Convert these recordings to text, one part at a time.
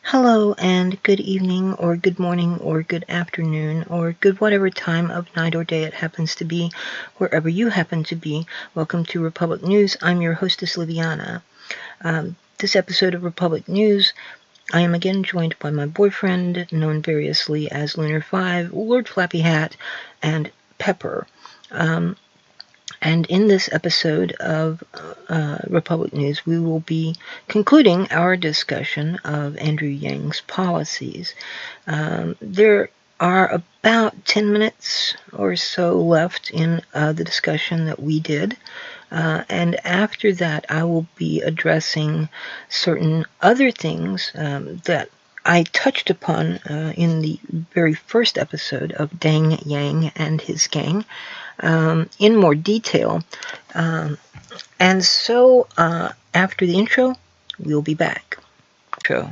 Hello and good evening or good morning or good afternoon or good whatever time of night or day it happens to be, wherever you happen to be. Welcome to Republic News. I'm your hostess, Liviana. This episode of Republic News, I am again joined by my boyfriend, known variously as Lunar 5, Lord Flappy Hat, and Pepper. And in this episode of Republic News, we will be concluding our discussion of Andrew Yang's policies. There are about 10 minutes or so left in the discussion that we did. And after that, I will be addressing certain other things that I touched upon in the very first episode of Dang Yang and his gang in more detail. And so after the intro, we'll be back. Intro.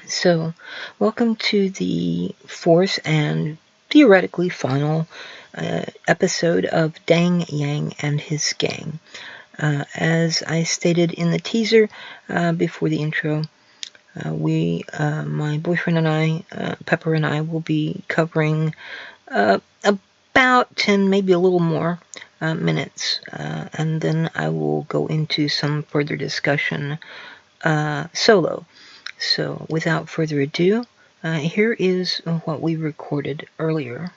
So, welcome to the fourth and theoretically final episode of Dang Yang and his gang. As I stated in the teaser before the intro, my boyfriend and I, Pepper and I, will be covering about 10, maybe a little more minutes, and then I will go into some further discussion solo. So, without further ado, here is what we recorded earlier.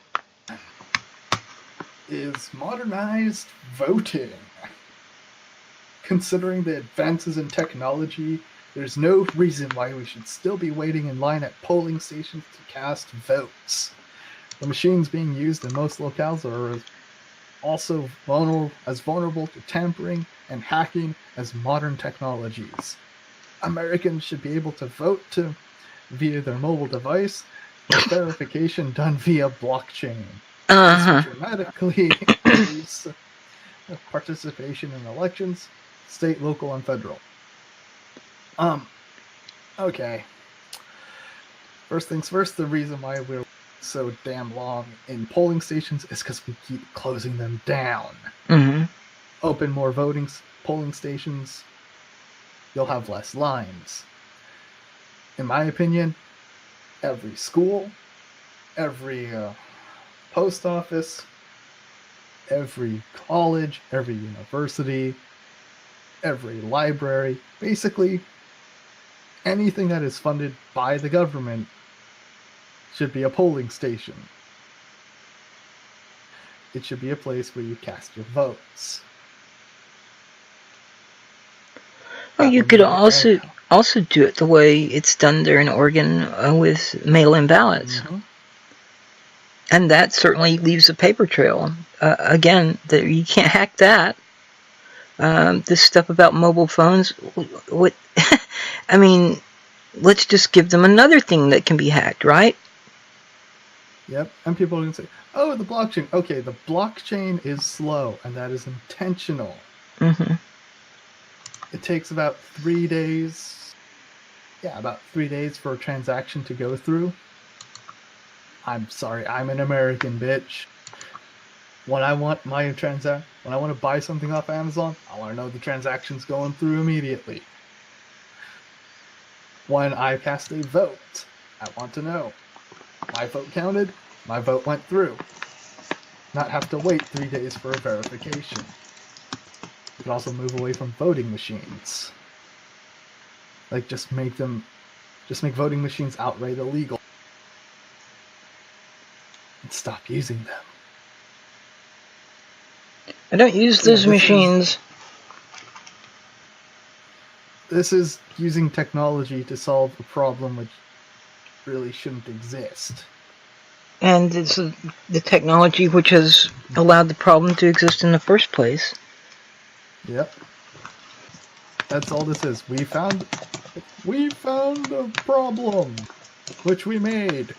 Is modernized voting. Considering the advances in technology, there's no reason why we should still be waiting in line at polling stations to cast votes. The machines being used in most locales are also vulnerable to tampering and hacking as modern technologies. Americans should be able to vote via their mobile device, with verification done via blockchain. This will dramatically increase participation in elections, state, local, and federal. Okay. First things first, the reason why we're so damn long in polling stations is because we keep closing them down. Open more polling stations, you'll have less lines. In my opinion, every school, every post office, every college, every university, every library, basically anything that is funded by the government should be a polling station. It should be a place where you cast your votes. Well, you could also do it the way it's done there in Oregon with mail-in ballots. And that certainly leaves a paper trail. Again, you can't hack that. This stuff about mobile phones, what? I mean, let's just give them another thing that can be hacked, right? Yep, and people are going to say, oh, the blockchain. Okay, the blockchain is slow, and that is intentional. Mm-hmm. It takes about 3 days. Yeah, about 3 days for a transaction to go through. I'm sorry, I'm an American bitch. When I want to buy something off Amazon, I want to know the transaction's going through immediately. When I cast a vote, I want to know. My vote counted, my vote went through. Not have to wait 3 days for a verification. You can also move away from voting machines. Like, just make voting machines outright illegal. And stop using them. I don't use those machines. This is using technology to solve a problem which really shouldn't exist. And it's the technology which has allowed the problem to exist in the first place. Yep. That's all this is. We found a problem which we made.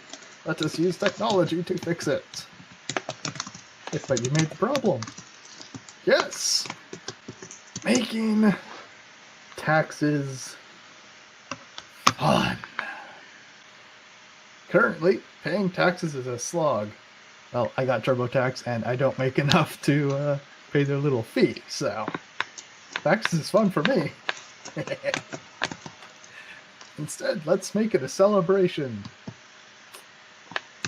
Let us use technology to fix it. But you made the problem. Yes! Making taxes fun. Currently, paying taxes is a slog. Well, I got TurboTax and I don't make enough to pay their little fee, so taxes is fun for me. Instead, let's make it a celebration.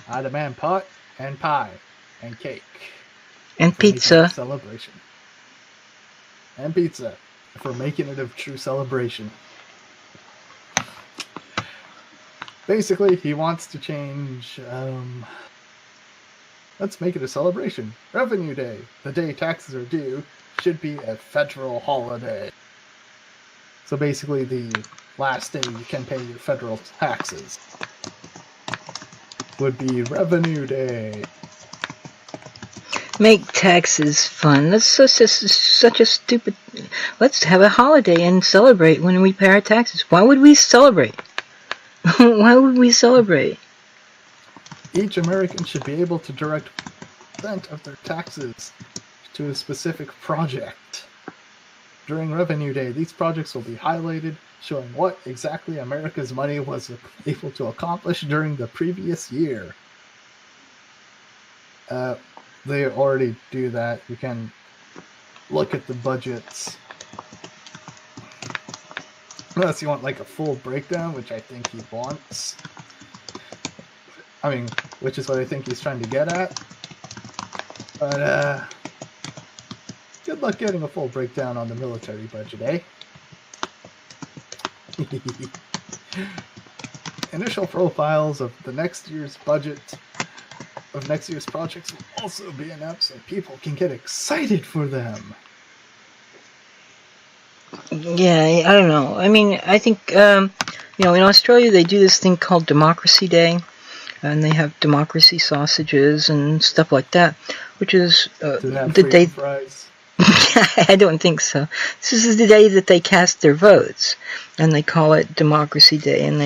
I demand pot and pie and cake. And pizza. Celebration. And pizza. For making it a true celebration. Basically, he wants to change, let's make it a celebration. Revenue Day, the day taxes are due, should be a federal holiday. So basically, the last day you can pay your federal taxes would be Revenue Day. Make taxes fun. That's such a stupid... Let's have a holiday and celebrate when we pay our taxes. Why would we celebrate? Why would we celebrate? Each American should be able to direct % of their taxes to a specific project. During Revenue Day, these projects will be highlighted, showing what exactly America's money was able to accomplish during the previous year. They already do that. You can look at the budgets. Unless you want like a full breakdown, which I think he wants. I mean, which is what I think he's trying to get at. But, good luck getting a full breakdown on the military budget, eh? Initial profiles of the next year's budget of next year's projects will also be announced so people can get excited for them. Yeah, I don't know. I mean, I think, in Australia they do this thing called Democracy Day, and they have democracy sausages and stuff like that, which is the day... Fries? I don't think so. This is the day that they cast their votes, and they call it Democracy Day, and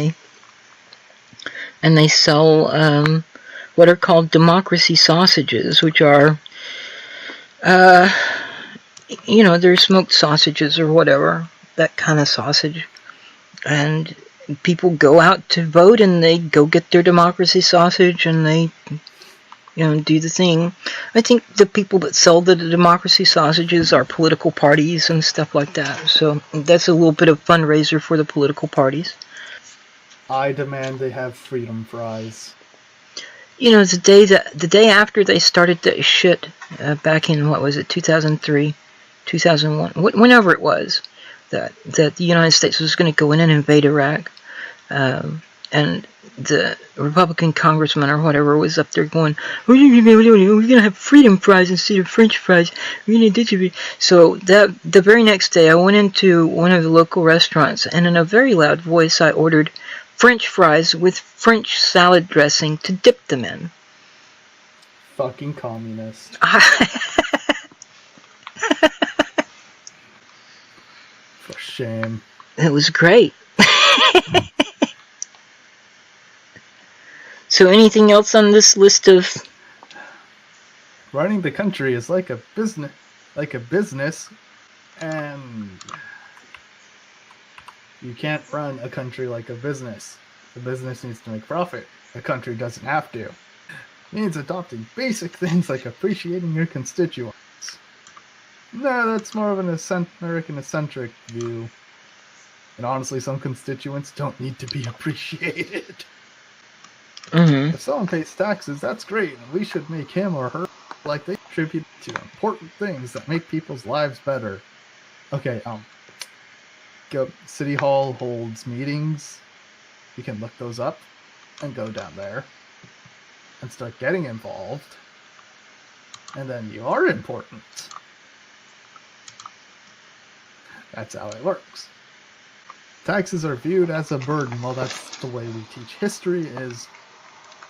they sell what are called democracy sausages, which are, they're smoked sausages or whatever, that kind of sausage, and people go out to vote, and they go get their democracy sausage, and they, do the thing. I think the people that sell the democracy sausages are political parties and stuff like that, so that's a little bit of fundraiser for the political parties. I demand they have freedom fries. The day after they started that shit, back in, 2003, 2001, whenever it was, that the United States was going to go in and invade Iraq, and the Republican congressman or whatever was up there going, we're going to have freedom fries instead of French fries. We're going to distribute. So the very next day, I went into one of the local restaurants, and in a very loud voice, I ordered French fries with French salad dressing to dip them in. fucking communist. For shame. It was great. So anything else on this list of... Running the country is like a business, and you can't run a country like a business. The business needs to make profit. A country doesn't have to. It means adopting basic things like appreciating your constituents. No, that's more of an American-centric view. And honestly, some constituents don't need to be appreciated. Mm-hmm. If someone pays taxes, that's great, and we should make him or her like they contribute to important things that make people's lives better. Okay, City Hall holds meetings. You can look those up and go down there and start getting involved. And then you are important. That's how it works. Taxes are viewed as a burden. Well, that's the way we teach history, is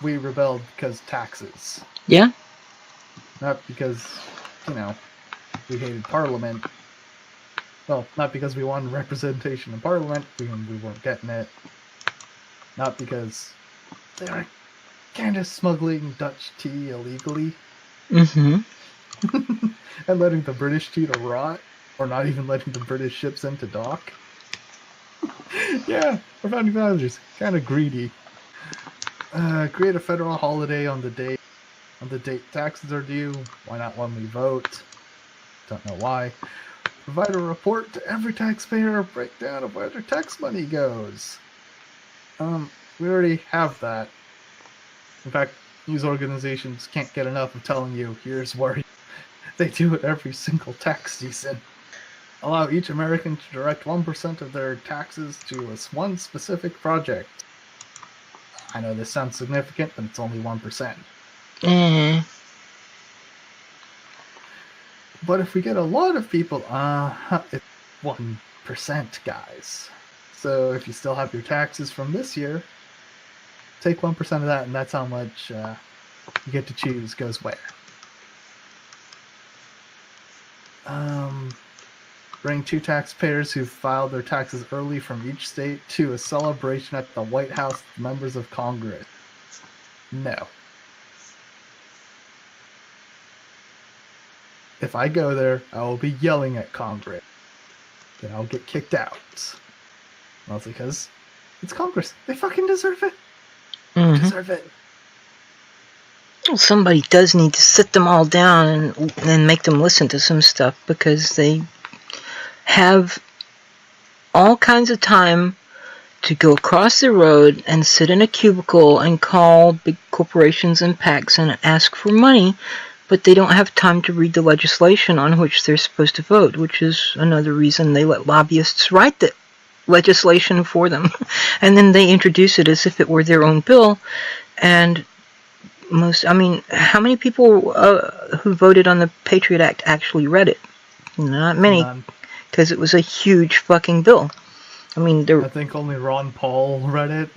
we rebelled because taxes. Yeah. Not because, we hated Parliament. Well, not because we wanted representation in Parliament. We weren't getting it. Not because they were kind of smuggling Dutch tea illegally. Mm-hmm. And letting the British tea to rot. Or not even letting the British ships into dock. Yeah, our founding fathers, kind of greedy. Create a federal holiday on the date taxes are due. Why not when we vote? Don't know why. Provide a report to every taxpayer, a breakdown of where their tax money goes. We already have that. In fact, news organizations can't get enough of telling you, here's where they do it every single tax season. Allow each American to direct 1% of their taxes to one specific project. I know this sounds significant, but it's only 1%. Mm-hmm. But if we get a lot of people, it's 1%, guys. So if you still have your taxes from this year, take 1% of that, and that's how much you get to choose goes where. Bring 2 taxpayers who filed their taxes early from each state to a celebration at the White House with members of Congress. No. If I go there, I will be yelling at Congress. Then I'll get kicked out. Mostly because it's Congress. They fucking deserve it. Mm-hmm. They deserve it. Well, somebody does need to sit them all down and make them listen to some stuff, because they have all kinds of time to go across the road and sit in a cubicle and call big corporations and PACs and ask for money, but they don't have time to read the legislation on which they're supposed to vote, which is another reason they let lobbyists write the legislation for them. And then they introduce it as if it were their own bill. And how many people who voted on the Patriot Act actually read it? Not many. None. Because it was a huge fucking bill. I think only Ron Paul read it.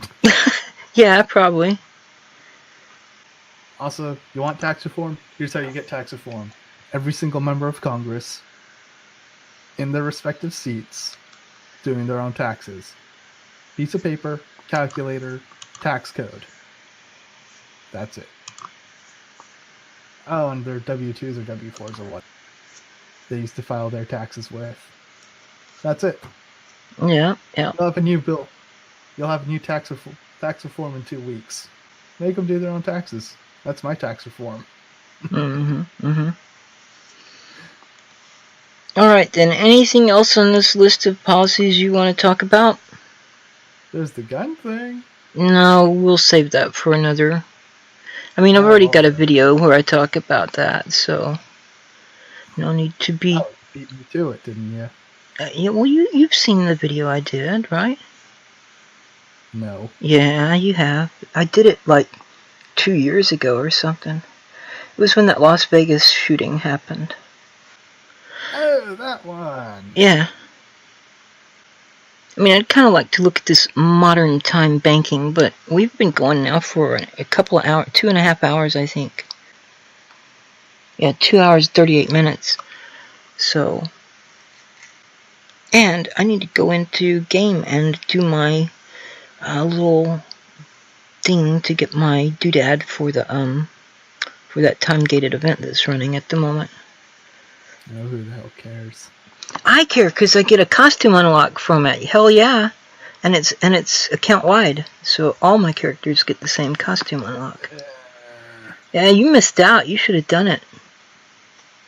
Yeah, probably. Also, you want tax reform? Here's how you get tax reform. Every single member of Congress, in their respective seats, doing their own taxes. Piece of paper, calculator, tax code. That's it. Oh, and their W-2s or W-4s or what they used to file their taxes with. That's it. Yeah. You'll have a new bill. You'll have a new tax reform in 2 weeks. Make them do their own taxes. That's my tax reform. All right, then. Anything else on this list of policies you want to talk about? There's the gun thing. No, we'll save that for another. I've already got a video where I talk about that, so no need to be... Oh, beat me to it, didn't you? Yeah, well, you've seen the video I did, right? No. Yeah, you have. I did it 2 years ago or something. It was when that Las Vegas shooting happened. Oh, that one. Yeah. I'd kind of like to look at this modern time banking, but we've been going now for a couple of hours, 2.5 hours, I think. Yeah, 2 hours, 38 minutes. So, and I need to go into game and do my little thing to get my doodad for that time-gated event that's running at the moment. Oh, who the hell cares? I care because I get a costume unlock from it. Hell yeah. And it's account-wide, so all my characters get the same costume unlock. Yeah, you missed out. You should have done it.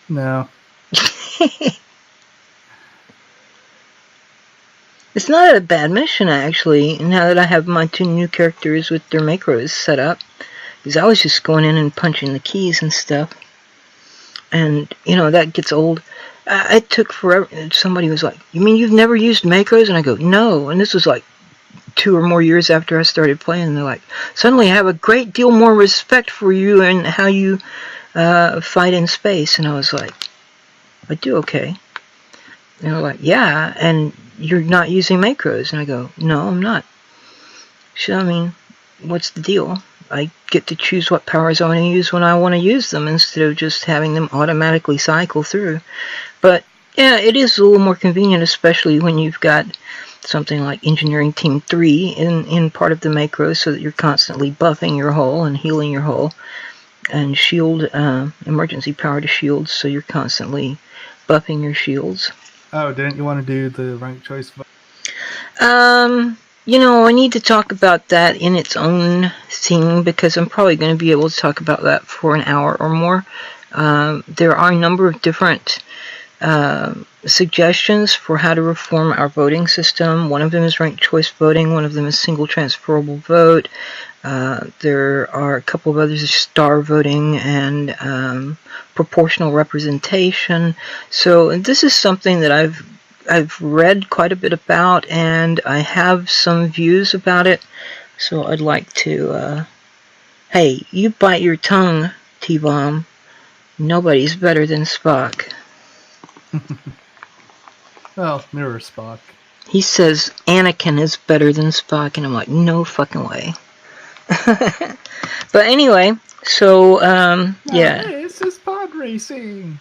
No. It's not a bad mission, actually, now that I have my 2 new characters with their macros set up. Because I was just going in and punching the keys and stuff. And, that gets old. It took forever. Somebody was like, "You mean you've never used macros?" And I go, "No." And this was like 2 or more years after I started playing. And they're like, "Suddenly I have a great deal more respect for you and how you fight in space." And I was like, "I do, okay." And they're like, "Yeah, and you're not using macros." And I go, "No, I'm not." So, I mean, what's the deal? I get to choose what powers I want to use when I want to use them instead of just having them automatically cycle through. But, yeah, it is a little more convenient, especially when you've got something like Engineering Team 3 in part of the macros, so that you're constantly buffing your hull and healing your hull. And shield, emergency power to shields, so you're constantly buffing your shields. Oh, didn't you want to do the rank choice vote? I need to talk about that in its own thing, because I'm probably going to be able to talk about that for an hour or more. There are a number of different suggestions for how to reform our voting system. One of them is ranked choice voting. One of them is single transferable vote. There are a couple of others, star voting and proportional representation. So this is something that I've read quite a bit about, and I have some views about it. So I'd like to, hey, you bite your tongue, T-Bomb. Nobody's better than Spock. Well, mirror Spock. He says Anakin is better than Spock, and I'm like, no fucking way. But anyway, so, yeah. This is pod racing.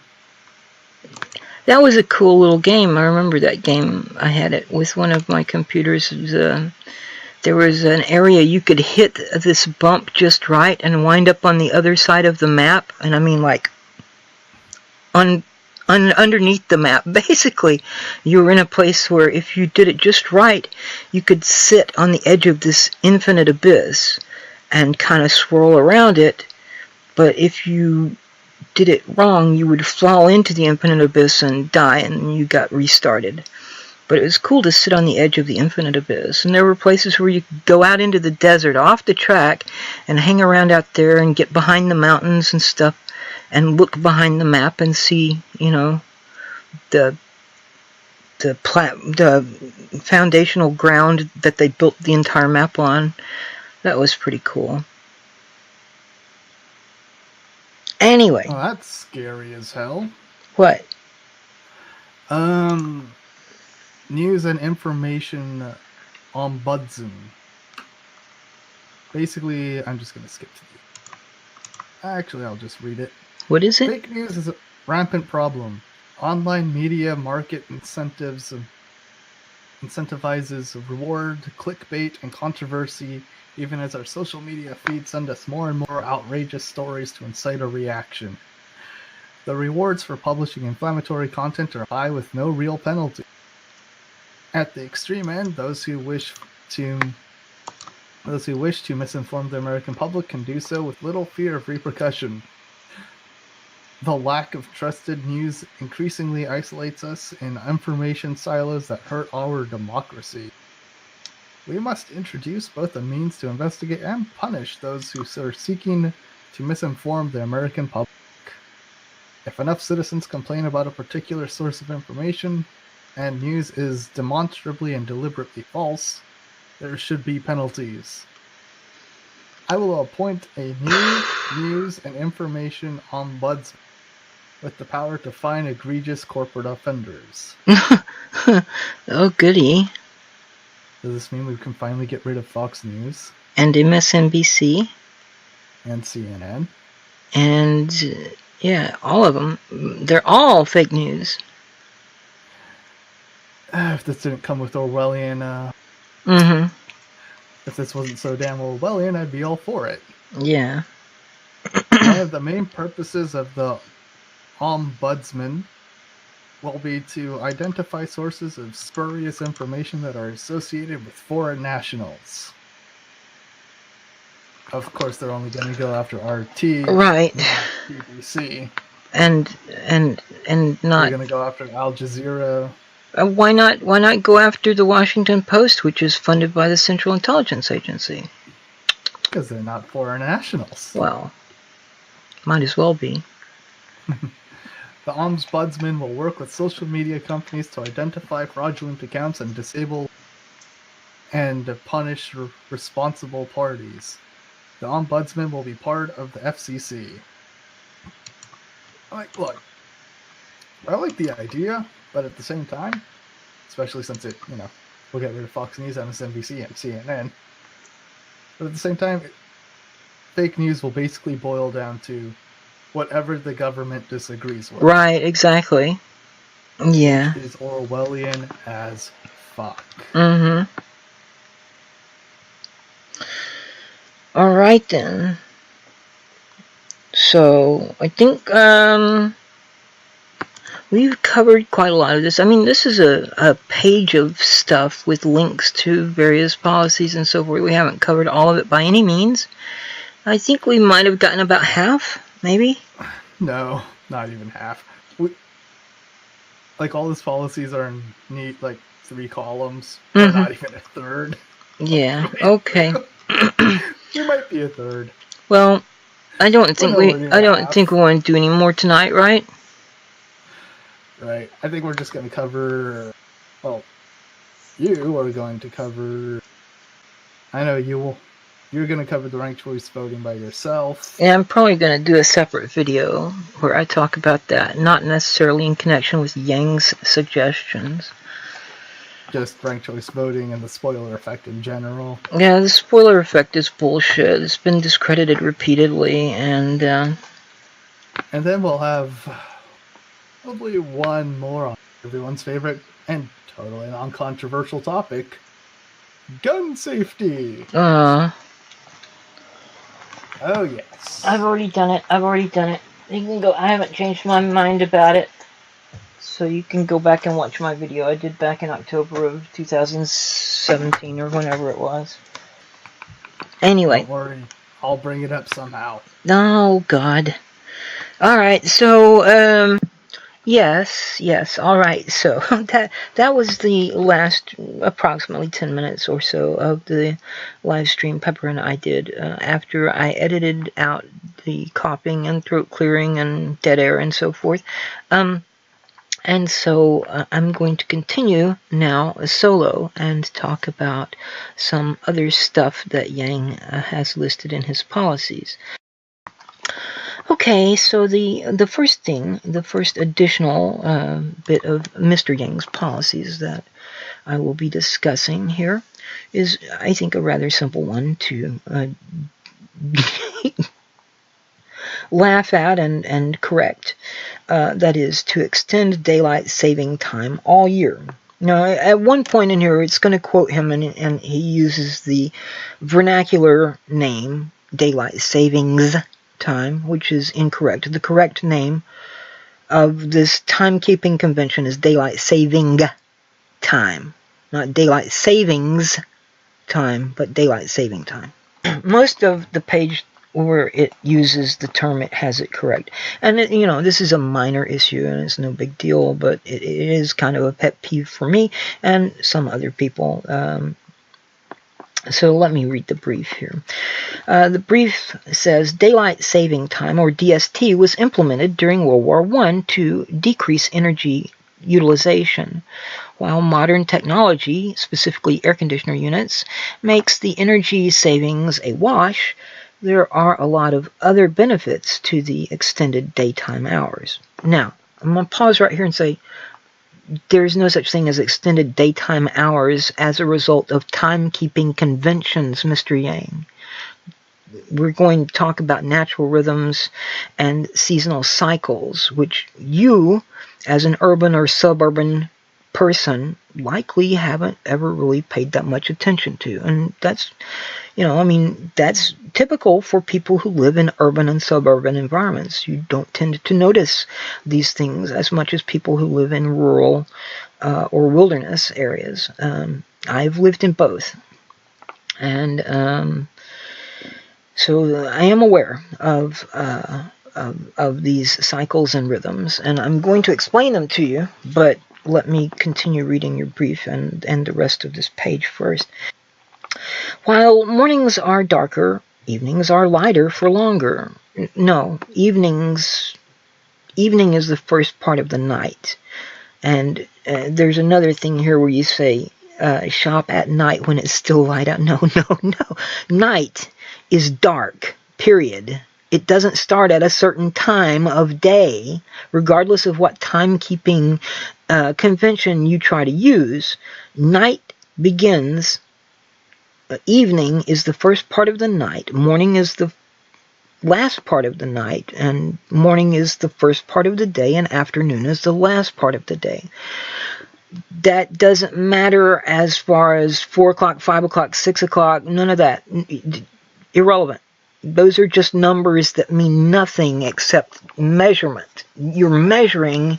That was a cool little game. I remember that game. I had it with one of my computers. There was an area you could hit this bump just right and wind up on the other side of the map. And I mean, like, underneath the map. Basically, you were in a place where if you did it just right, you could sit on the edge of this infinite abyss and kind of swirl around it. But if you did it wrong, you would fall into the infinite abyss and die, and you got restarted. But it was cool to sit on the edge of the infinite abyss. And there were places where you could go out into the desert off the track and hang around out there and get behind the mountains and stuff and look behind the map and see, the foundational ground that they built the entire map on. That was pretty cool. Anyway. Oh, that's scary as hell. What? News and information ombudsman. Basically, I'm just going to skip to the... Actually, I'll just read it. What is it? Fake news is a rampant problem. Online media market incentivizes reward, clickbait, and controversy, even as our social media feeds send us more and more outrageous stories to incite a reaction. The rewards for publishing inflammatory content are high with no real penalty. At the extreme end, those who wish to misinform the American public can do so with little fear of repercussion. The lack of trusted news increasingly isolates us in information silos that hurt our democracy. We must introduce both a means to investigate and punish those who are seeking to misinform the American public. If enough citizens complain about a particular source of information, and news is demonstrably and deliberately false, there should be penalties. I will appoint a new news and information ombudsman with the power to fine egregious corporate offenders. Oh, goody. Does this mean we can finally get rid of Fox News? And MSNBC? And CNN? And Yeah, all of them. They're all fake news. If this didn't come with Orwellian, if this wasn't so damn Orwellian, I'd be all for it. Yeah. One of the main purposes of the Ombudsman will be to identify sources of spurious information that are associated with foreign nationals. Of course, they're only going to go after RT, right? Not BBC, and not. They're going to go after Al Jazeera. Why not? Why not go after the Washington Post, which is funded by the Central Intelligence Agency? Because they're not foreign nationals. Well, might as well be. The Ombudsman will work with social media companies to identify fraudulent accounts and disable and punish responsible parties. The Ombudsman will be part of the FCC. Look, I like the idea, but at the same time, especially since it, we'll get rid of Fox News, MSNBC, and CNN. But at the same time, fake news will basically boil down to whatever the government disagrees with. Right, exactly. Yeah. It is Orwellian as fuck. All right then. So I think we've covered quite a lot of this. I mean, this is a page of stuff with links to various policies and so forth. We haven't covered all of it by any means. I think we might have gotten about half, maybe. No, not even half. All these policies are in neat, 3 columns, but not even a third. Yeah. Okay. There might be a third. Well, I don't think we want to do any more tonight, right? Right. I think we're just going to cover. Well, you are going to cover. I know you will. You're going to cover the ranked choice voting by yourself. Yeah, I'm probably going to do a separate video where I talk about that, not necessarily in connection with Yang's suggestions. Just ranked choice voting and the spoiler effect in general. Yeah, the spoiler effect is bullshit. It's been discredited repeatedly, and then we'll have probably one more on everyone's favorite and totally non-controversial topic: gun safety. Oh yes. I've already done it. You can go. I haven't changed my mind about it. So you can go back and watch my video I did back in October of 2017 or whenever it was. Anyway. Don't worry. I'll bring it up somehow. Oh, God. Alright, so, yes, alright. So, that was the last approximately 10 minutes or so of the live stream Pepper and I did after I edited out the coughing and throat clearing and dead air and so forth. And so I'm going to continue now solo and talk about some other stuff that Yang has listed in his policies. Okay, so the first additional bit of Mr. Yang's policies that I will be discussing here is, I think, a rather simple one to laugh at and correct. That is to extend daylight saving time all year. Now, at one point in here, it's going to quote him, and he uses the vernacular name, daylight savings time, which is incorrect. The correct name of this timekeeping convention is daylight saving time. Not daylight savings time, but daylight saving time. Most of the page where it uses the term, it has it correct. And, this is a minor issue, and it's no big deal, but it is kind of a pet peeve for me and some other people. So let me read the brief here. The brief says, Daylight Saving Time, or DST, was implemented during World War I to decrease energy utilization. While modern technology, specifically air conditioner units, makes the energy savings a wash, there are a lot of other benefits to the extended daytime hours. Now, I'm going to pause right here and say, there's no such thing as extended daytime hours as a result of timekeeping conventions, Mr. Yang. we're going to talk about natural rhythms and seasonal cycles, which you, as an urban or suburban person, likely haven't ever really paid that much attention to. And that's, that's typical for people who live in urban and suburban environments. You don't tend to notice these things as much as people who live in rural or wilderness areas. I've lived in both. And so I am aware of these cycles and rhythms, and I'm going to explain them to you, but let me continue reading your brief and the rest of this page first. While mornings are darker, evenings are lighter for longer. No, evening is the first part of the night. And there's another thing here where you say, shop at night when it's still light out. No. Night is dark, period. It doesn't start at a certain time of day, regardless of what timekeeping convention you try to use. Night begins, evening is the first part of the night, morning is the last part of the night, and morning is the first part of the day, and afternoon is the last part of the day. That doesn't matter as far as 4 o'clock, 5 o'clock, 6 o'clock, none of that. Irrelevant. Those are just numbers that mean nothing except measurement. You're measuring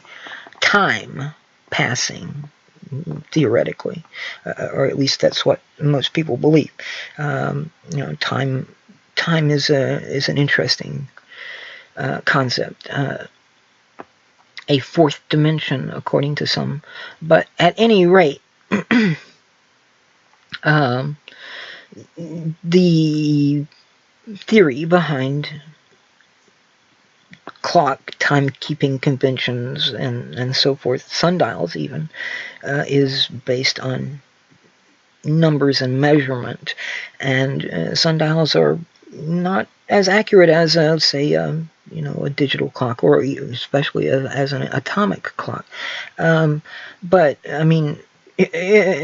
time passing, theoretically, or at least that's what most people believe. Time is an interesting concept. A fourth dimension, according to some. But at any rate, the theory behind clock timekeeping conventions and so forth, sundials even, is based on numbers and measurement. And sundials are not as accurate as, say, a digital clock, or especially as an atomic clock. But, I mean,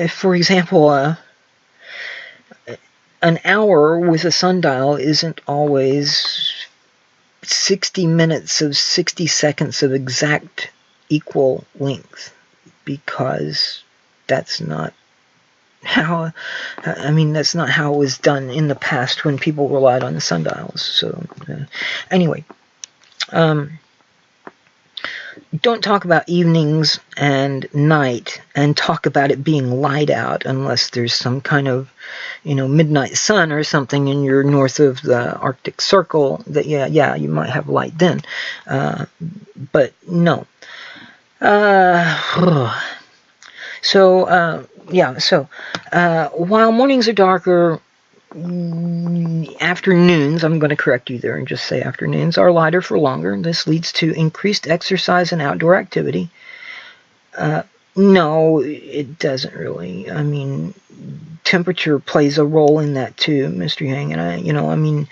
for example, an hour with a sundial isn't always 60 minutes of 60 seconds of exact equal length, because that's not how it was done in the past when people relied on the sundials. So anyway, don't talk about evenings and night and talk about it being light out unless there's some kind of midnight sun or something and you're north of the Arctic Circle. That you might have light then, but no. So while mornings are darker, afternoons, I'm going to correct you there and just say afternoons, are lighter for longer. This leads to increased exercise and outdoor activity. No, it doesn't really. I mean, temperature plays a role in that too, Mr. Yang. And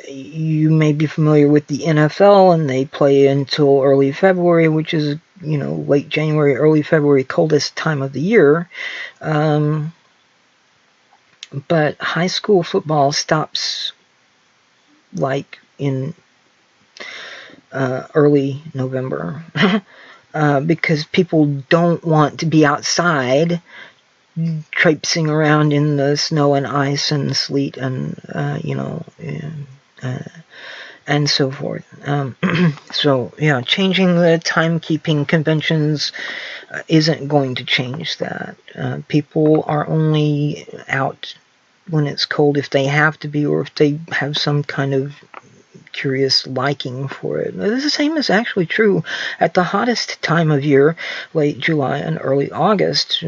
you may be familiar with the NFL, and they play until early February, which is, late January, early February, coldest time of the year. But high school football stops like in early November because people don't want to be outside traipsing around in the snow and ice and sleet and and so forth. So changing the timekeeping conventions isn't going to change that. People are only out when it's cold if they have to be, or if they have some kind of curious liking for it. The same is actually true at the hottest time of year, late July and early August.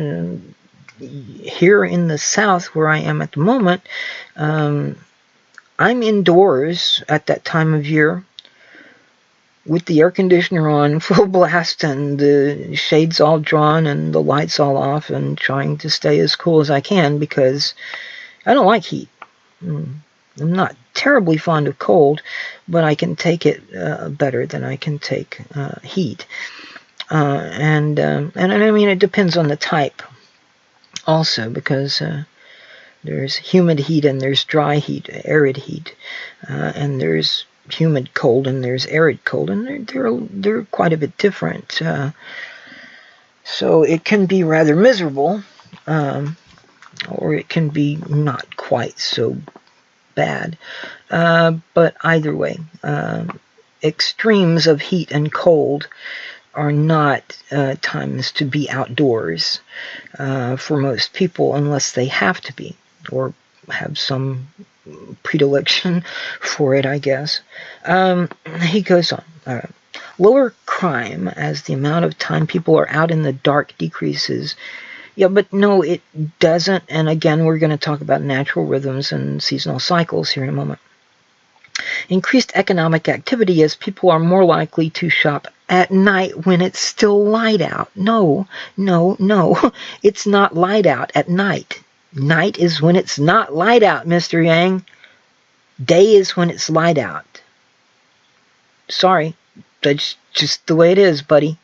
Here in the South, where I am at the moment, I'm indoors at that time of year with the air conditioner on full blast and the shades all drawn and the lights all off, and trying to stay as cool as I can because I don't like heat. I'm not terribly fond of cold, but I can take it better than I can take heat. And I mean, it depends on the type also, because There's humid heat and there's dry heat, arid heat, and there's humid cold and there's arid cold, and they're quite a bit different. So it can be rather miserable, or it can be not quite so bad. But either way, extremes of heat and cold are not times to be outdoors for most people, unless they have to be or have some predilection for it, I guess. He goes on. Lower crime as the amount of time people are out in the dark decreases. Yeah, but no, it doesn't. And again, we're going to talk about natural rhythms and seasonal cycles here in a moment. Increased economic activity as people are more likely to shop at night when it's still light out. No. It's not light out at night. Night is when it's not light out, Mr. Yang. Day is when it's light out. Sorry, that's just the way it is, buddy.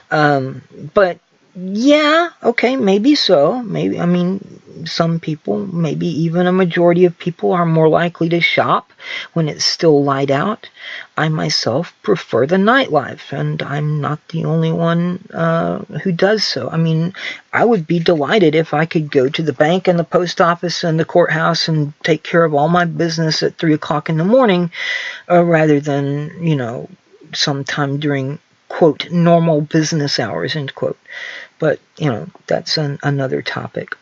But yeah, okay, maybe so. Maybe, I mean, some people, maybe even a majority of people are more likely to shop when it's still light out. I myself prefer the nightlife, and I'm not the only one who does so. I mean, I would be delighted if I could go to the bank and the post office and the courthouse and take care of all my business at 3 o'clock in the morning, rather than, sometime during, quote, normal business hours, end quote. But, that's another topic.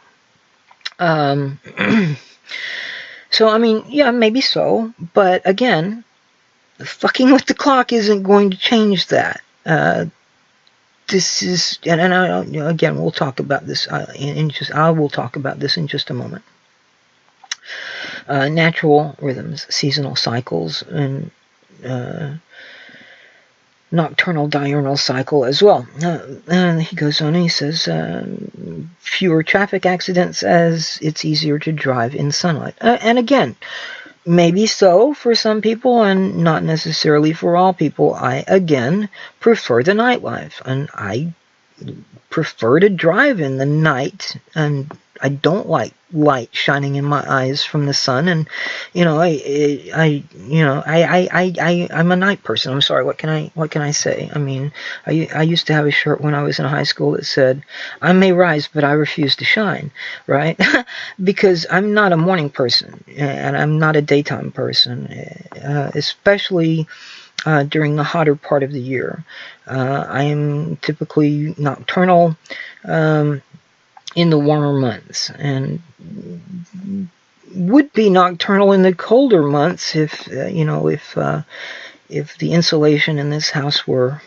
So, I mean, yeah, maybe so. But again, fucking with the clock isn't going to change that. This is, and again, we'll talk about this I will talk about this in just a moment. Natural rhythms, seasonal cycles, and nocturnal diurnal cycle as well. He goes on and he says, fewer traffic accidents as it's easier to drive in sunlight. And again, maybe so for some people and not necessarily for all people. I, again, prefer the nightlife, and I prefer to drive in the night, and I don't like light shining in my eyes from the sun. And I'm a night person. I'm sorry. What can I say? I mean, I used to have a shirt when I was in high school that said, "I may rise, but I refuse to shine." Right? Because I'm not a morning person, and I'm not a daytime person, especially during the hotter part of the year. I am typically nocturnal in the warmer months, and would be nocturnal in the colder months if the insulation in this house were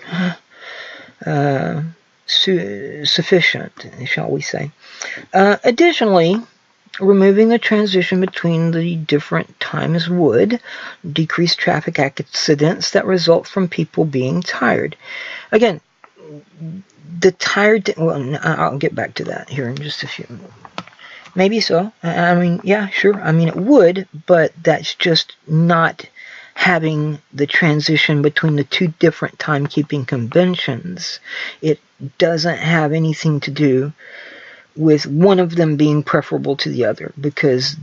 sufficient, shall we say. Additionally, removing the transition between the different times would decrease traffic accidents that result from people being tired. Again, the tired... Well, I'll get back to that here in just a few minutes. Maybe so. I mean, yeah, sure. I mean, it would, but that's just not having the transition between the two different timekeeping conventions. It doesn't have anything to do with one of them being preferable to the other, because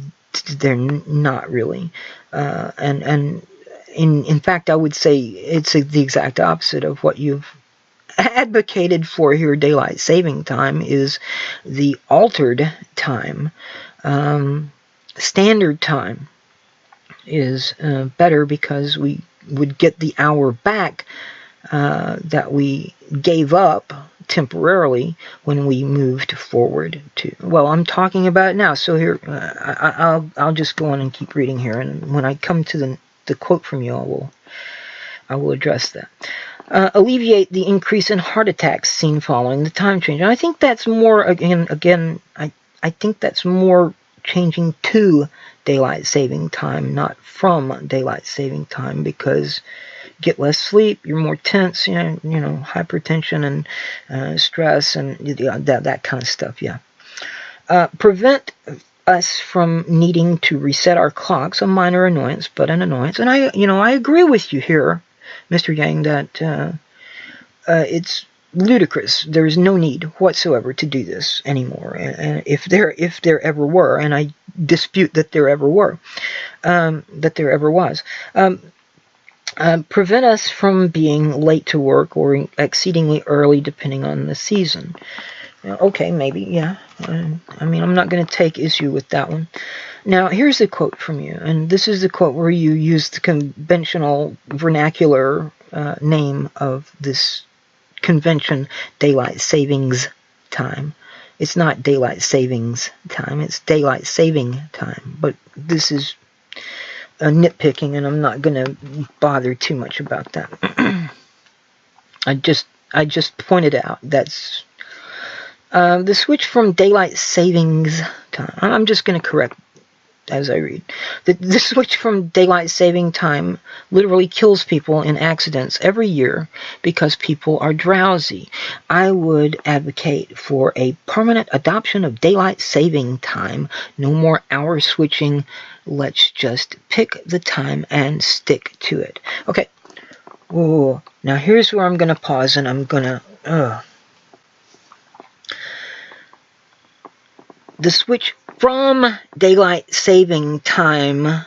they're not really. And in fact, I would say it's the exact opposite of what you've advocated for here. Daylight saving time is the altered time. Standard time is better because we would get the hour back that we gave up temporarily when we moved forward to... Well, I'm talking about it now, so here I'll just go on and keep reading here, and when I come to the quote from you, I will address that. Alleviate the increase in heart attacks seen following the time change. And I think that's more, again, I think that's more changing to daylight saving time, not from daylight saving time, because get less sleep, you're more tense, hypertension and stress and that kind of stuff, yeah. Prevent us from needing to reset our clocks, a minor annoyance, but an annoyance. And I agree with you here, Mr. Yang, that it's ludicrous. There's no need whatsoever to do this anymore. And if there ever were, and I dispute that there ever were, that there ever was, prevent us from being late to work or exceedingly early, depending on the season. Okay, maybe, yeah. I mean, I'm not going to take issue with that one. Now, here's a quote from you, and this is the quote where you use the conventional vernacular name of this convention, daylight savings time. It's not daylight savings time, it's daylight saving time. But this is nitpicking, and I'm not going to bother too much about that. I just pointed out that's the switch from daylight savings time. I'm just going to correct as I read. The switch from daylight saving time literally kills people in accidents every year because people are drowsy. I would advocate for a permanent adoption of daylight saving time. No more hour switching. Let's just pick the time and stick to it. Okay. Whoa. Now here's where I'm going to pause, and I'm going to... The switch from daylight saving time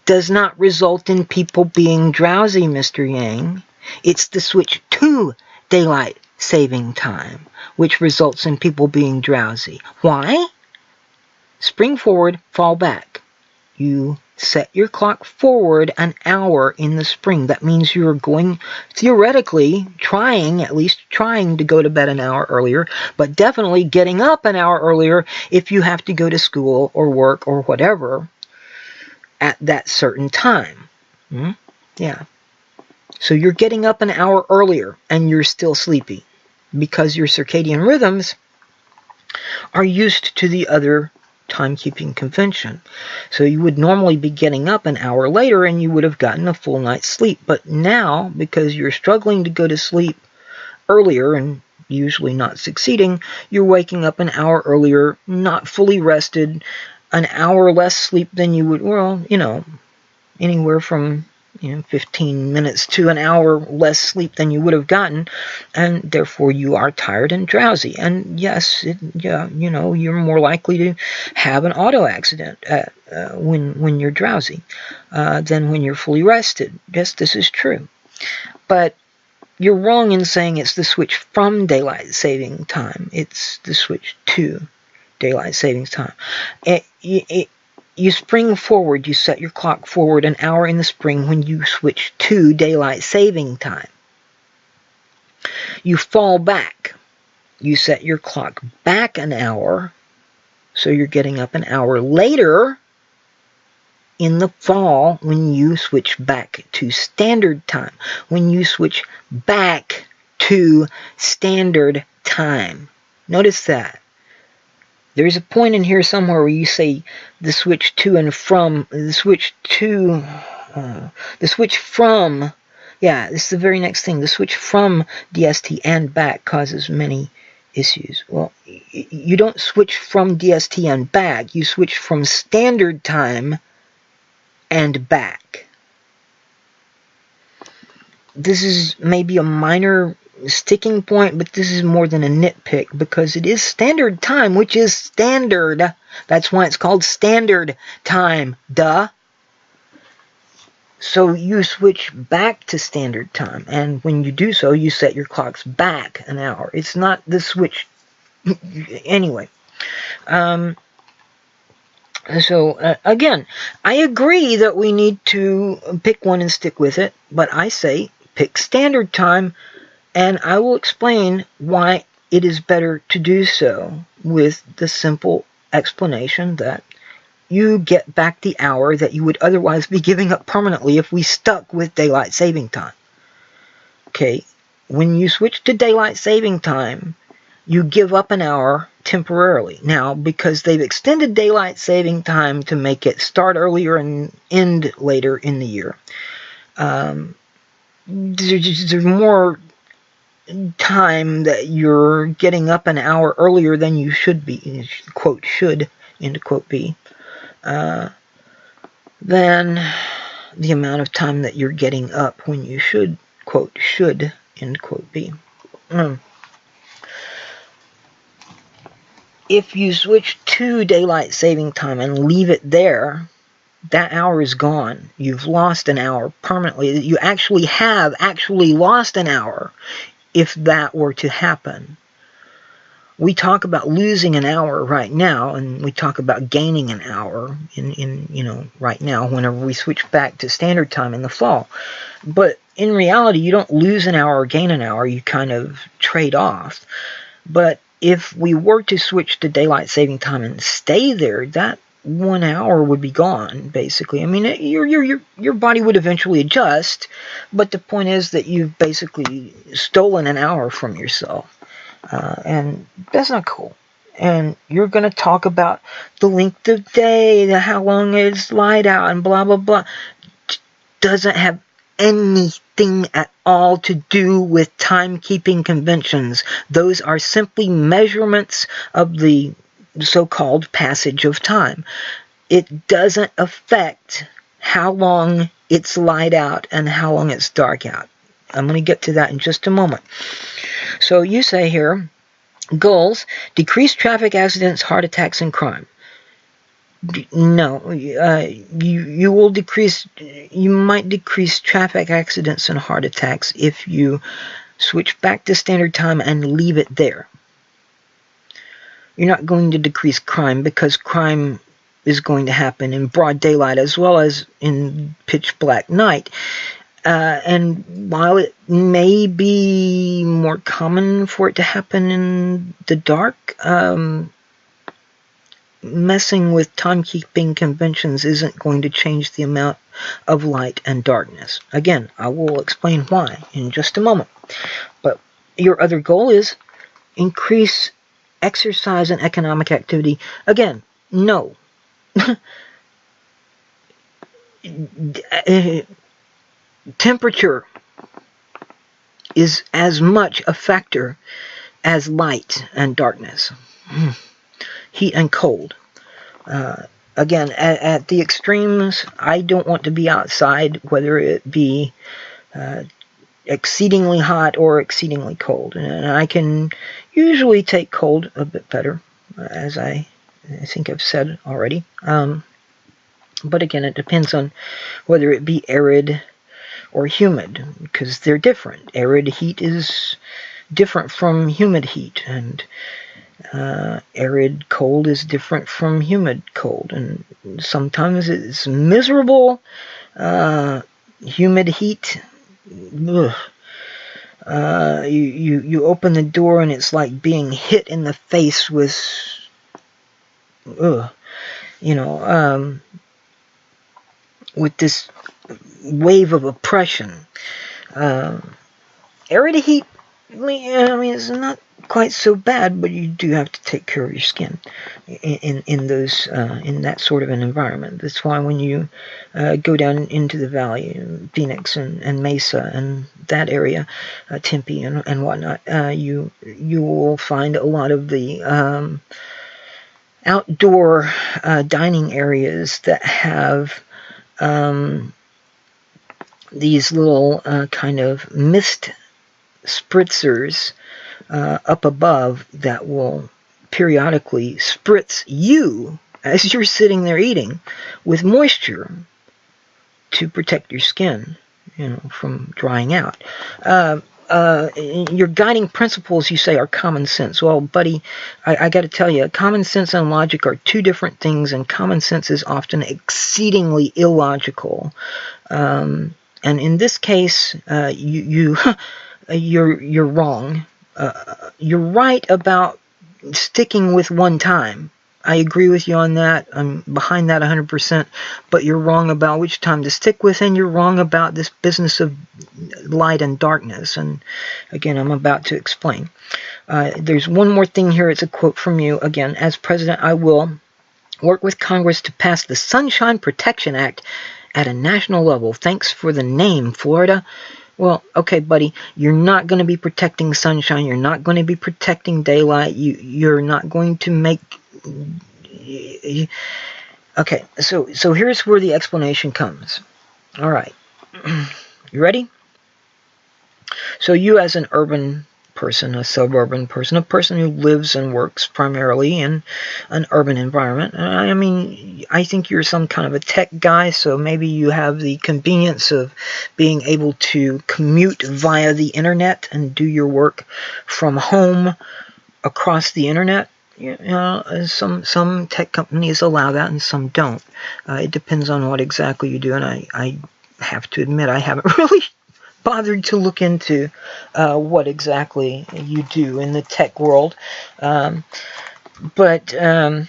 does not result in people being drowsy, Mr. Yang. It's the switch to daylight saving time which results in people being drowsy. Why? Spring forward, fall back. You set your clock forward an hour in the spring. That means you're going, theoretically, at least trying to go to bed an hour earlier, but definitely getting up an hour earlier if you have to go to school or work or whatever at that certain time. Yeah. So you're getting up an hour earlier and you're still sleepy because your circadian rhythms are used to the other timekeeping convention. So you would normally be getting up an hour later and you would have gotten a full night's sleep. But now, because you're struggling to go to sleep earlier and usually not succeeding, you're waking up an hour earlier, not fully rested, an hour less sleep than you would, anywhere from 15 minutes to an hour less sleep than you would have gotten, and therefore you are tired and drowsy. And yes, you're more likely to have an auto accident when you're drowsy than when you're fully rested. Yes, this is true. But you're wrong in saying it's the switch from daylight saving time. It's the switch to daylight savings time. You spring forward, you set your clock forward an hour in the spring when you switch to daylight saving time. You fall back. You set your clock back an hour, so you're getting up an hour later in the fall when you switch back to standard time. When you switch back to standard time. Notice that. There's a point in here somewhere where you say the switch to and from, the switch from, yeah, this is the very next thing. The switch from DST and back causes many issues. Well, you don't switch from DST and back. You switch from standard time and back. This is maybe a minor sticking point, but this is more than a nitpick because it is standard time, which is standard. That's why it's called standard time. Duh. So you switch back to standard time, and when you do so, you set your clocks back an hour. It's not the switch. Anyway. Again, I agree that we need to pick one and stick with it, but I say pick standard time. And I will explain why it is better to do so with the simple explanation that you get back the hour that you would otherwise be giving up permanently if we stuck with daylight saving time. Okay, when you switch to daylight saving time, you give up an hour temporarily. Now, because they've extended daylight saving time to make it start earlier and end later in the year, there's more time that you're getting up an hour earlier than you should be, quote, should, end quote, be, than the amount of time that you're getting up when you should, quote, should, end quote, be. if you switch to daylight saving time and leave it there, that hour is gone. You've lost an hour permanently. You actually have lost an hour if that were to happen. We talk about losing an hour right now, and we talk about gaining an hour in right now whenever we switch back to standard time in the fall. But in reality, you don't lose an hour or gain an hour. You kind of trade off. But if we were to switch to daylight saving time and stay there, that 1 hour would be gone, basically. I mean, your body would eventually adjust, but the point is that you've basically stolen an hour from yourself. And that's not cool. And you're going to talk about the length of day, how long it's light out, and blah, blah, blah. Doesn't have anything at all to do with timekeeping conventions. Those are simply measurements of the so-called passage of time. It doesn't affect how long it's light out and how long it's dark out. I'm going to get to that in just a moment. So you say here, goals, decrease traffic accidents, heart attacks, and crime. No, you will decrease. You might decrease traffic accidents and heart attacks if you switch back to standard time and leave it there. You're not going to decrease crime, because crime is going to happen in broad daylight as well as in pitch black night. And while it may be more common for it to happen in the dark, messing with timekeeping conventions isn't going to change the amount of light and darkness. Again, I will explain why in just a moment. But your other goal is increase exercise and economic activity. Again, no. Temperature is as much a factor as light and darkness. Heat and cold. Again, at the extremes, I don't want to be outside, whether it be exceedingly hot or exceedingly cold. And I can usually take cold a bit better, as I think I've said already. But again, it depends on whether it be arid or humid, because they're different. Arid heat is different from humid heat, and arid cold is different from humid cold, and sometimes it's miserable. Humid heat, ugh. You open the door and it's like being hit in the face with, with this wave of oppression. Arid heat, I mean, it's not quite so bad, but you do have to take care of your skin in that sort of an environment. That's why when you go down into the valley, Phoenix and Mesa and that area, Tempe and whatnot, you will find a lot of the outdoor dining areas that have these little kind of mist spritzers up above that will periodically spritz you as you're sitting there eating with moisture to protect your skin, from drying out. Your guiding principles, you say, are common sense. Well, buddy, I got to tell you, common sense and logic are two different things, and common sense is often exceedingly illogical. And in this case, you're wrong. You're right about sticking with one time. I agree with you on that. I'm behind that 100%. But you're wrong about which time to stick with, and you're wrong about this business of light and darkness. And again, I'm about to explain. There's one more thing here. It's a quote from you. Again, as president, I will work with Congress to pass the Sunshine Protection Act at a national level. Thanks for the name, Florida. Well, okay, buddy, you're not going to be protecting sunshine. You're not going to be protecting daylight. You're not going to make... Okay, so here's where the explanation comes. All right. You ready? So you as an urban person, a suburban person, a person who lives and works primarily in an urban environment. I mean, I think you're some kind of a tech guy, so maybe you have the convenience of being able to commute via the internet and do your work from home across the internet. You know, some tech companies allow that and some don't. It depends on what exactly you do, and I have to admit I haven't really bothered to look into what exactly you do in the tech world. But the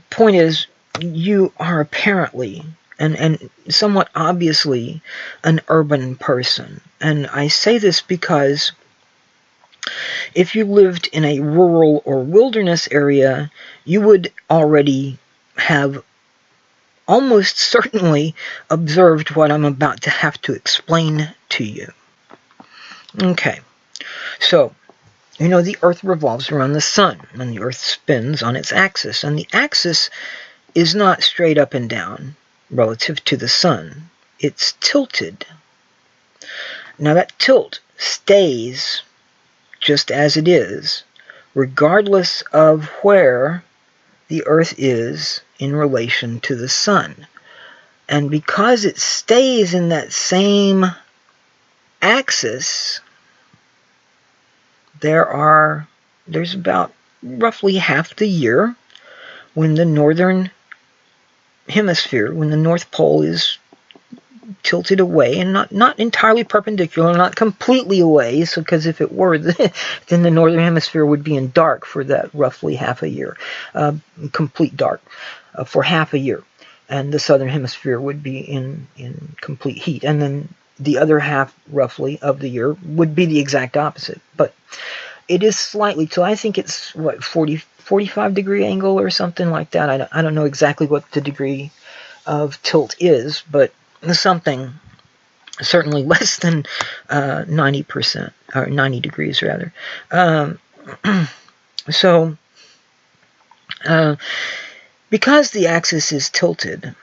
point is, you are apparently and somewhat obviously an urban person. And I say this because if you lived in a rural or wilderness area, you would already have almost certainly observed what I'm about to have to explain to you. Okay, so, you know, the Earth revolves around the sun, and the Earth spins on its axis, and the axis is not straight up and down relative to the sun. It's tilted. Now, that tilt stays just as it is, regardless of where the Earth is in relation to the sun. And because it stays in that same axis, there's about roughly half the year when the northern hemisphere, when the North Pole is tilted away and not entirely perpendicular, not completely away, so because if it were, then the northern hemisphere would be in dark for that roughly half a year, complete dark for half a year, and the southern hemisphere would be in complete heat, and then the other half roughly of the year would be the exact opposite. But it is slightly, so I think it's what, 45 degree angle or something like that. I don't know exactly what the degree of tilt is, but something certainly less than 90%, or 90 degrees rather. So because the axis is tilted,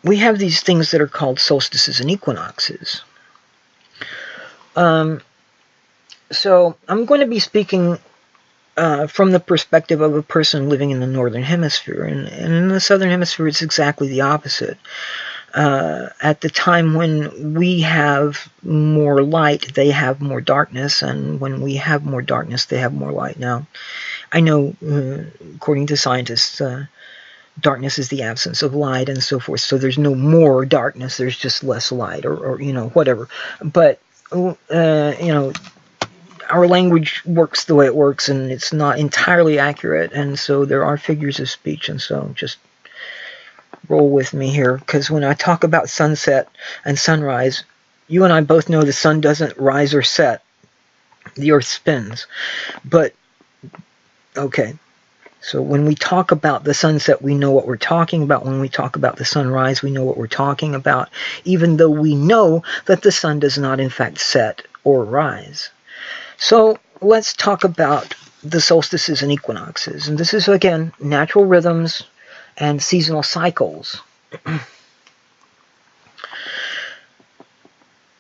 we have these things that are called solstices and equinoxes. So I'm going to be speaking from the perspective of a person living in the northern hemisphere, and in the southern hemisphere it's exactly the opposite. At the time when we have more light, they have more darkness, and when we have more darkness, they have more light. Now, I know, according to scientists, darkness is the absence of light and so forth, so there's no more darkness, there's just less light, or you know, whatever. But you know, our language works the way it works, and it's not entirely accurate, and so there are figures of speech, and so just roll with me here, because when I talk about sunset and sunrise, you and I both know the sun doesn't rise or set, the Earth spins. But, okay, so when we talk about the sunset, we know what we're talking about. When we talk about the sunrise, we know what we're talking about, even though we know that the sun does not in fact set or rise. So let's talk about the solstices and equinoxes. And this is, again, natural rhythms and seasonal cycles.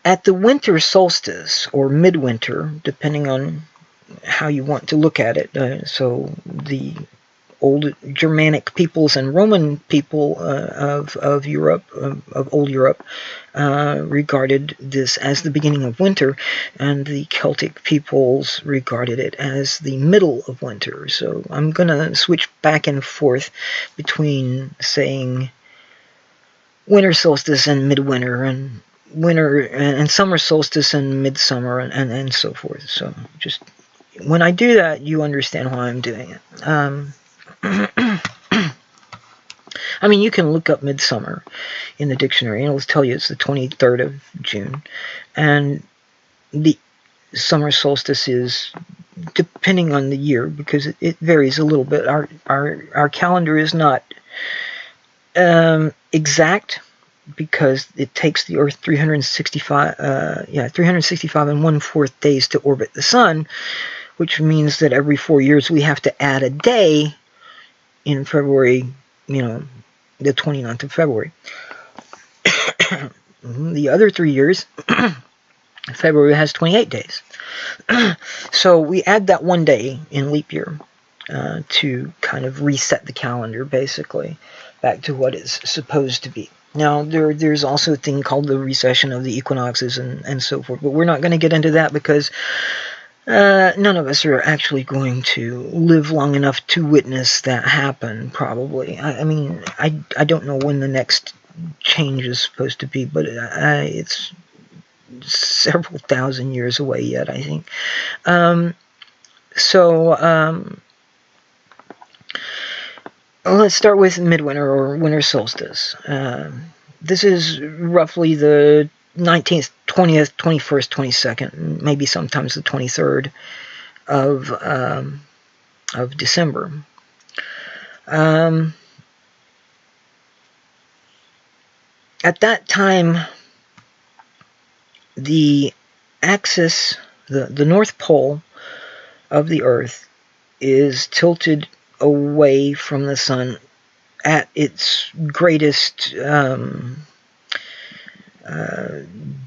At the winter solstice, or midwinter, depending on how you want to look at it, so the old Germanic peoples and Roman people of Europe, of old Europe, regarded this as the beginning of winter, and the Celtic peoples regarded it as the middle of winter. So I'm going to switch back and forth between saying winter solstice and midwinter, and winter and summer solstice and midsummer, and so forth. So just when I do that, you understand why I'm doing it. I mean, you can look up midsummer in the dictionary, and it'll tell you it's the 23rd of June. And the summer solstice is, depending on the year, because it varies a little bit. Our calendar is not exact, because it takes the Earth 365 and 1/4 days to orbit the sun, which means that every 4 years we have to add a day in February, you know, the 29th of February. The other 3 years, February has 28 days. So we add that one day in leap year to kind of reset the calendar, basically, back to what it's supposed to be. Now, there's also a thing called the recession of the equinoxes and so forth, but we're not going to get into that because none of us are actually going to live long enough to witness that happen, probably. I mean, I don't know when the next change is supposed to be, but it's several thousand years away yet, I think. Let's start with midwinter or winter solstice. This is roughly the 19th, 20th, 21st, 22nd, maybe sometimes the 23rd of December. At that time, the axis, the North Pole of the Earth is tilted away from the sun at its greatest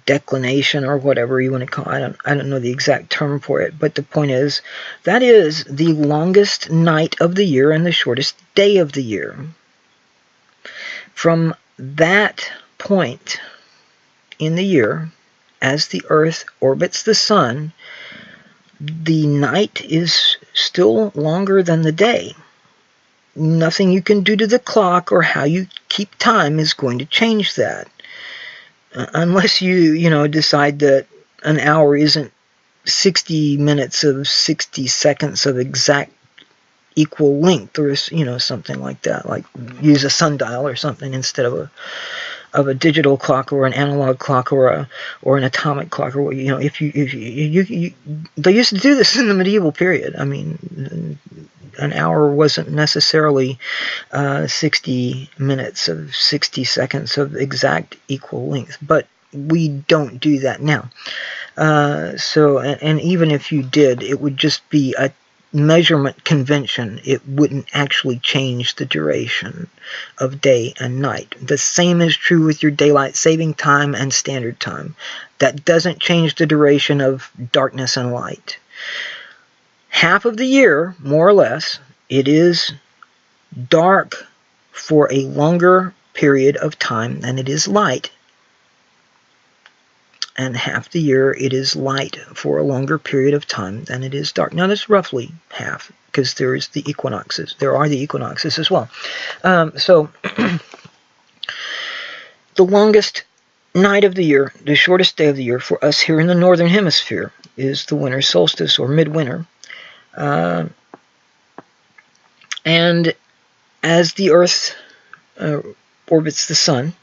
declination, or whatever you want to call it. I don't know the exact term for it, but the point is, that is the longest night of the year and the shortest day of the year. From that point in the year, as the Earth orbits the sun, the night is still longer than the day. Nothing you can do to the clock or how you keep time is going to change that. Unless you decide that an hour isn't 60 minutes of 60 seconds of exact equal length, or something like that, like use a sundial or something instead of a digital clock or an analog clock or an atomic clock, or if you they used to do this in the medieval period. I mean, an hour wasn't necessarily 60 minutes of 60 seconds of exact equal length, but we don't do that now. And even if you did, it would just be a measurement convention. It wouldn't actually change the duration of day and night. The same is true with your daylight saving time and standard time. That doesn't change the duration of darkness and light. Half of the year, more or less, it is dark for a longer period of time than it is light. And half the year it is light for a longer period of time than it is dark. Now that's roughly half, because there is the equinoxes. There are the equinoxes as well. So the longest night of the year, the shortest day of the year for us here in the northern hemisphere is the winter solstice, or midwinter. And as the Earth orbits the sun,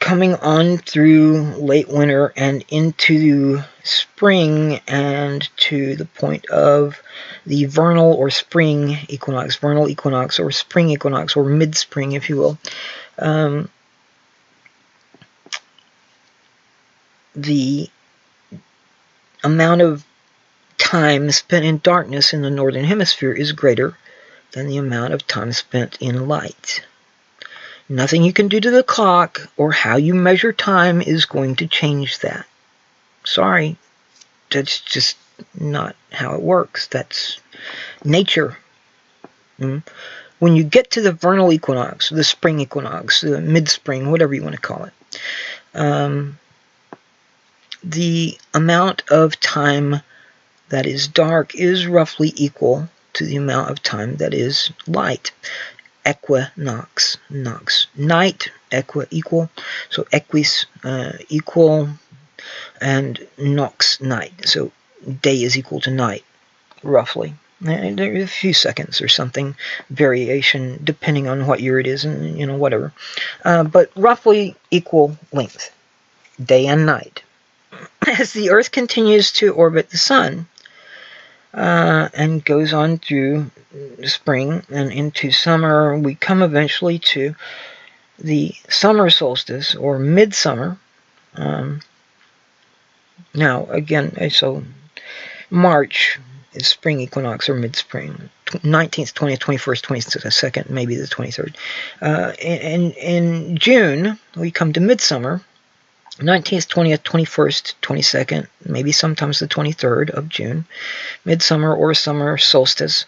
coming on through late winter and into spring, and to the point of the vernal or spring equinox, vernal equinox or spring equinox, or mid-spring, if you will, the amount of time spent in darkness in the northern hemisphere is greater than the amount of time spent in light. Nothing you can do to the clock or how you measure time is going to change that. Sorry, that's just not how it works. That's nature. When you get to the vernal equinox, the spring equinox, the mid-spring, whatever you want to call it, the amount of time that is dark is roughly equal to the amount of time that is light. Equinox, nox, night, equal, so equis, equal, and nox, night. So day is equal to night, roughly. There are a few seconds or something variation depending on what year it is, and whatever. But roughly equal length, day and night. As the Earth continues to orbit the sun, and goes on through spring and into summer, we come eventually to the summer solstice, or midsummer. Now, again, so March is spring equinox or mid-spring. 19th, 20th, 21st, 22nd, maybe the 23rd. In June, we come to midsummer, 19th, 20th, 21st, 22nd, maybe sometimes the 23rd of June, midsummer or summer solstice.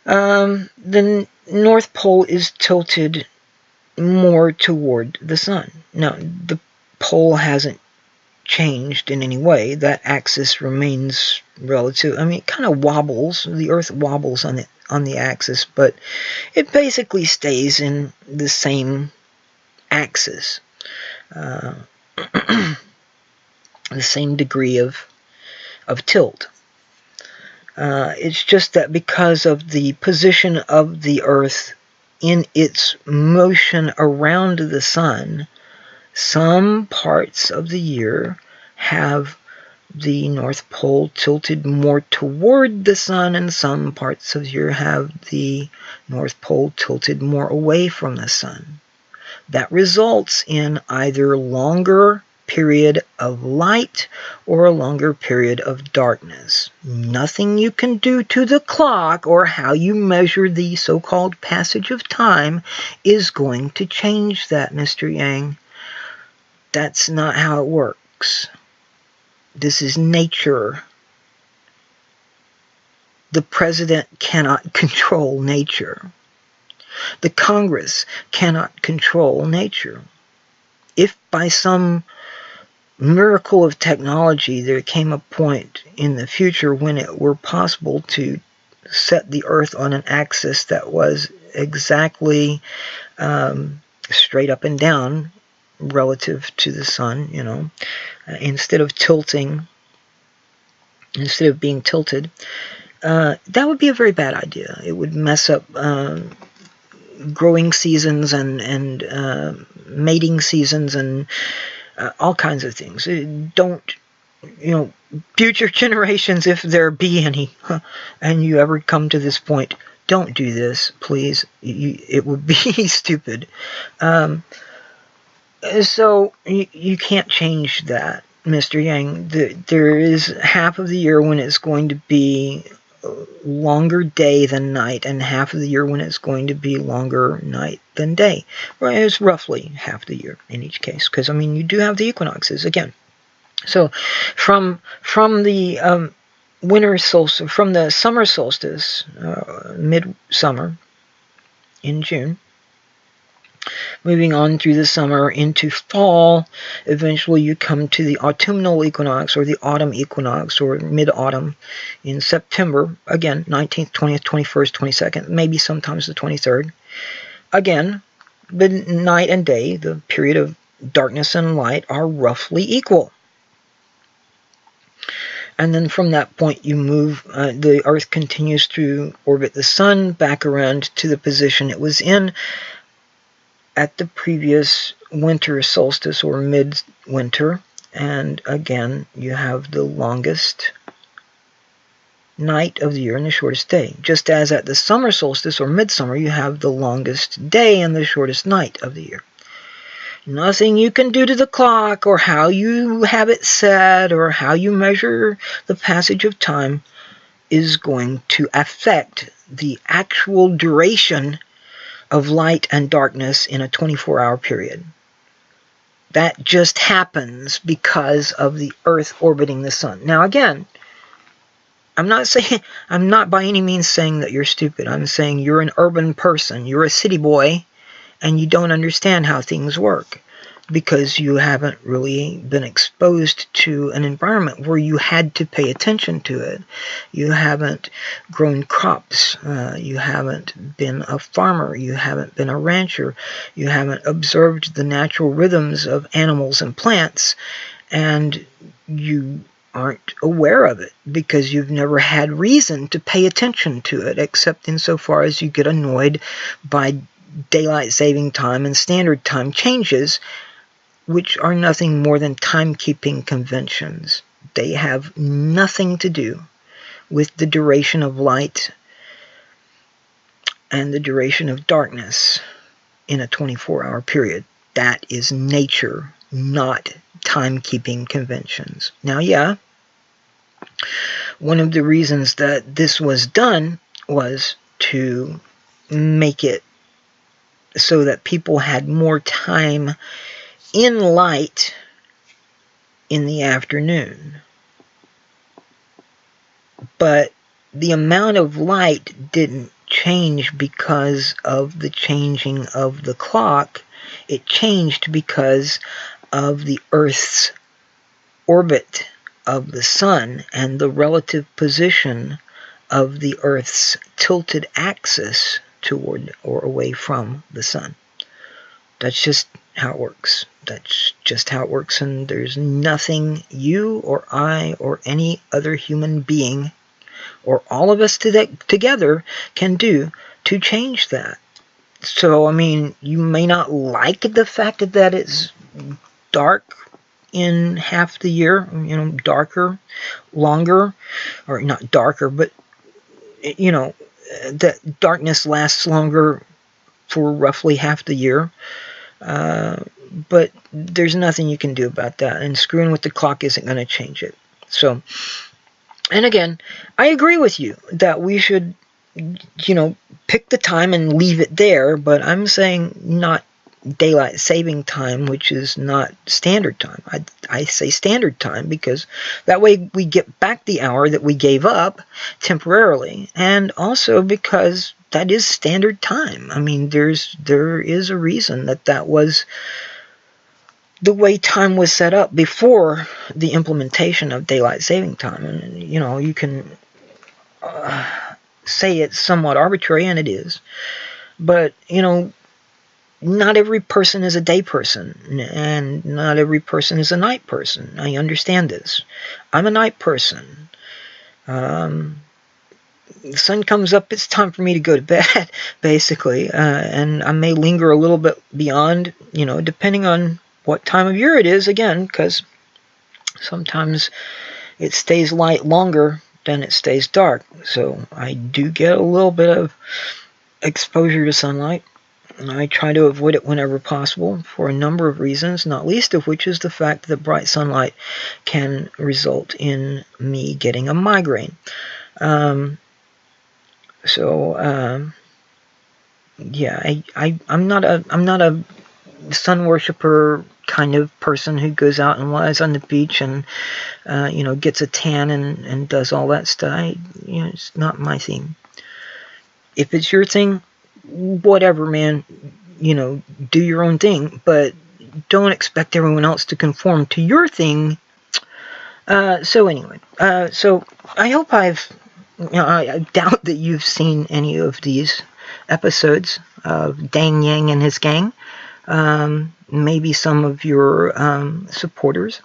The North Pole is tilted more toward the sun. Now, the pole hasn't changed in any way. That axis remains relative. I mean, it kind of wobbles. The Earth wobbles on the axis, but it basically stays in the same axis. The same degree of tilt. It's just that because of the position of the Earth in its motion around the sun, some parts of the year have the North Pole tilted more toward the sun, and some parts of the year have the North Pole tilted more away from the sun. That results in either longer period of light or a longer period of darkness. Nothing you can do to the clock or how you measure the so-called passage of time is going to change that, Mr. Yang. That's not how it works. This is nature. The president cannot control nature. The Congress cannot control nature. If by some miracle of technology there came a point in the future when it were possible to set the Earth on an axis that was exactly straight up and down relative to the sun, instead of being tilted, that would be a very bad idea. It would mess up growing seasons and mating seasons and all kinds of things. Don't, future generations, if there be any, and you ever come to this point, don't do this, please. It would be stupid. So you can't change that, Mr. Yang. There is half of the year when it's going to be longer day than night, and half of the year when it's going to be longer night than day. Right, it's roughly half the year in each case, because you do have the equinoxes again. So from the winter solstice, from the summer solstice, midsummer in June, moving on through the summer into fall, eventually you come to the autumnal equinox or the autumn equinox or mid-autumn in September, again, 19th, 20th, 21st, 22nd, maybe sometimes the 23rd. Again, the night and day, the period of darkness and light, are roughly equal. And then from that point you move, the Earth continues to orbit the sun back around to the position it was in at the previous winter solstice or mid-winter, and again you have the longest night of the year and the shortest day. Just as at the summer solstice or midsummer you have the longest day and the shortest night of the year. Nothing you can do to the clock or how you have it set or how you measure the passage of time is going to affect the actual duration of light and darkness in a 24-hour period. That just happens because of the Earth orbiting the sun. Now again, I'm not by any means saying that you're stupid. I'm saying you're an urban person, you're a city boy, and you don't understand how things work because you haven't really been exposed to an environment where you had to pay attention to it. You haven't grown crops. You haven't been a farmer. You haven't been a rancher. You haven't observed the natural rhythms of animals and plants, and you aren't aware of it because you've never had reason to pay attention to it, except insofar as you get annoyed by daylight saving time and standard time changes, which are nothing more than timekeeping conventions. They have nothing to do with the duration of light and the duration of darkness in a 24-hour period. That is nature, not timekeeping conventions. Now, yeah, one of the reasons that this was done was to make it so that people had more time in light in the afternoon. But the amount of light didn't change because of the changing of the clock. It changed because of the Earth's orbit of the sun and the relative position of the Earth's tilted axis toward or away from the sun. That's just how it works. That's just how it works, and there's nothing you or I or any other human being or all of us together can do to change that. So, I mean, you may not like the fact that it's dark in half the year, you know, darker, longer, or not darker, but, you know, that darkness lasts longer for roughly half the year. But there's nothing you can do about that, and screwing with the clock isn't going to change it. So, and again, I agree with you that we should, you know, pick the time and leave it there, but I'm saying not daylight saving time, which is not standard time. I say standard time because that way we get back the hour that we gave up temporarily, and also because that is standard time. I mean, there is a reason that was the way time was set up before the implementation of daylight saving time. And, you know, you can say it's somewhat arbitrary, and it is. But, you know, not every person is a day person, and not every person is a night person. I understand this. I'm a night person. The sun comes up, it's time for me to go to bed, basically. And I may linger a little bit beyond, you know, depending on what time of year it is, again, because sometimes it stays light longer than it stays dark. So I do get a little bit of exposure to sunlight, and I try to avoid it whenever possible for a number of reasons, not least of which is the fact that bright sunlight can result in me getting a migraine. Yeah, I'm not a sun worshiper kind of person who goes out and lies on the beach and you know, gets a tan and does all that stuff. You know, it's not my thing. If it's your thing, whatever, man. You know, do your own thing, but don't expect everyone else to conform to your thing. So anyway, so I hope you know, I doubt that you've seen any of these episodes of Dang Yang and his gang. Maybe some of your supporters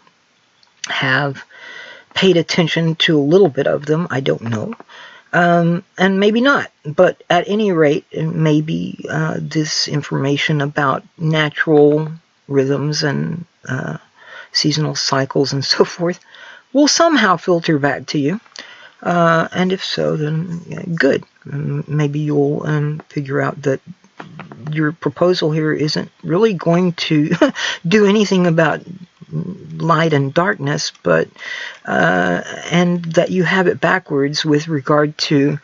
have paid attention to a little bit of them. I don't know. And maybe not. But at any rate, maybe this information about natural rhythms and seasonal cycles and so forth will somehow filter back to you. And if so, then good. Maybe you'll figure out that your proposal here isn't really going to do anything about light and darkness, but and that you have it backwards with regard to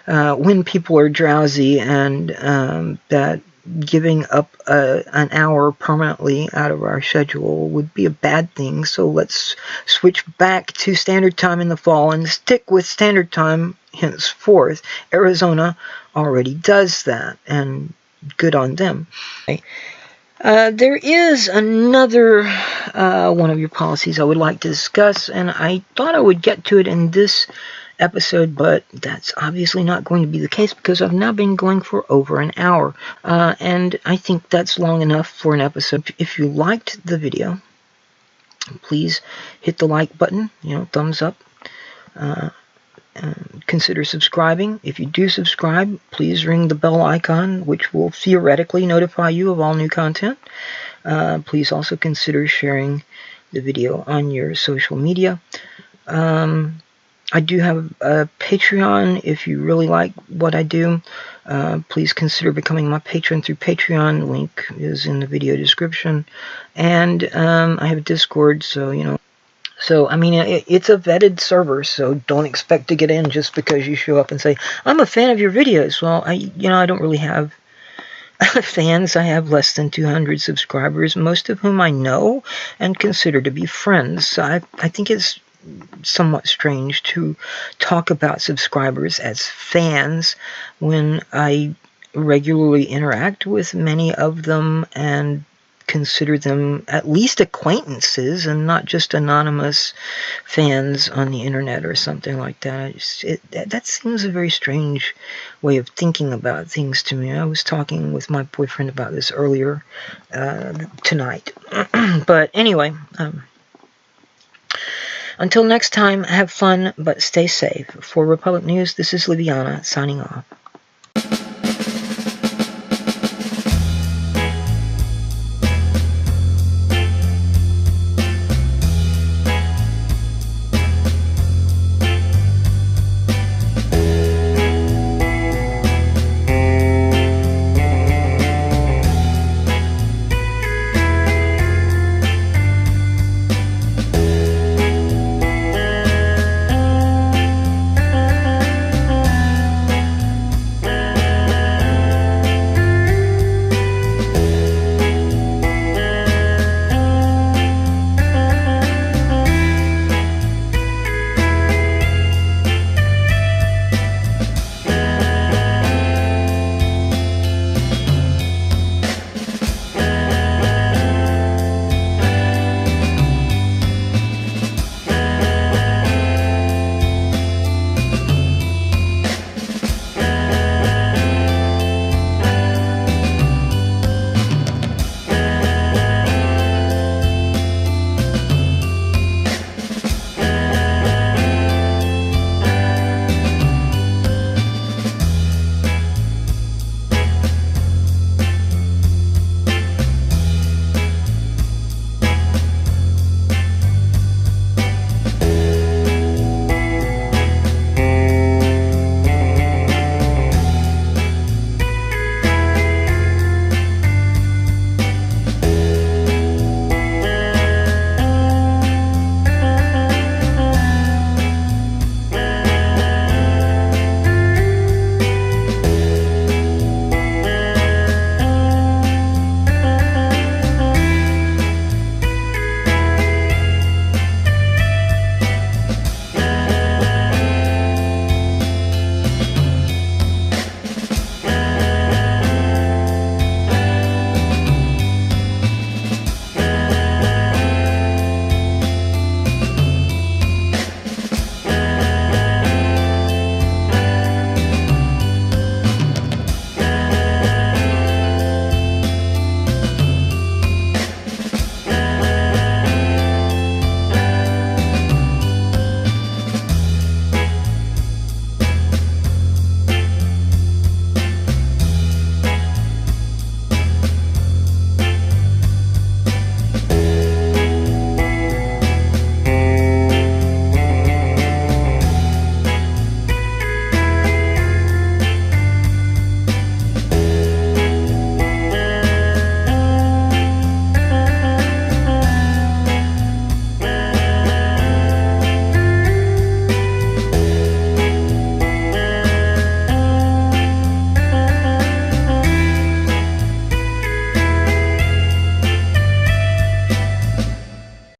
when people are drowsy, and that giving up an hour permanently out of our schedule would be a bad thing. So let's switch back to standard time in the fall and stick with standard time henceforth. Arizona already does that, and good on them. There is another one of your policies I would like to discuss, and I thought I would get to it in this episode, but that's obviously not going to be the case because I've now been going for over an hour, and I think that's long enough for an episode. If you liked the video, please hit the like button, you know, thumbs up. Consider subscribing. If you do subscribe, please ring the bell icon, which will theoretically notify you of all new content. Please also consider sharing the video on your social media. I do have a Patreon. If you really like what I do, please consider becoming my patron through Patreon. Link is in the video description. And I have a Discord, so, you know, So, I mean, it's a vetted server, so don't expect to get in just because you show up and say, I'm a fan of your videos. Well, I don't really have fans. I have less than 200 subscribers, most of whom I know and consider to be friends. So I think it's somewhat strange to talk about subscribers as fans when I regularly interact with many of them and consider them at least acquaintances and not just anonymous fans on the internet or something like that. That seems a very strange way of thinking about things to me. I was talking with my boyfriend about this earlier tonight. But anyway, until next time, have fun, but stay safe. For Republic News, this is Liviana, signing off.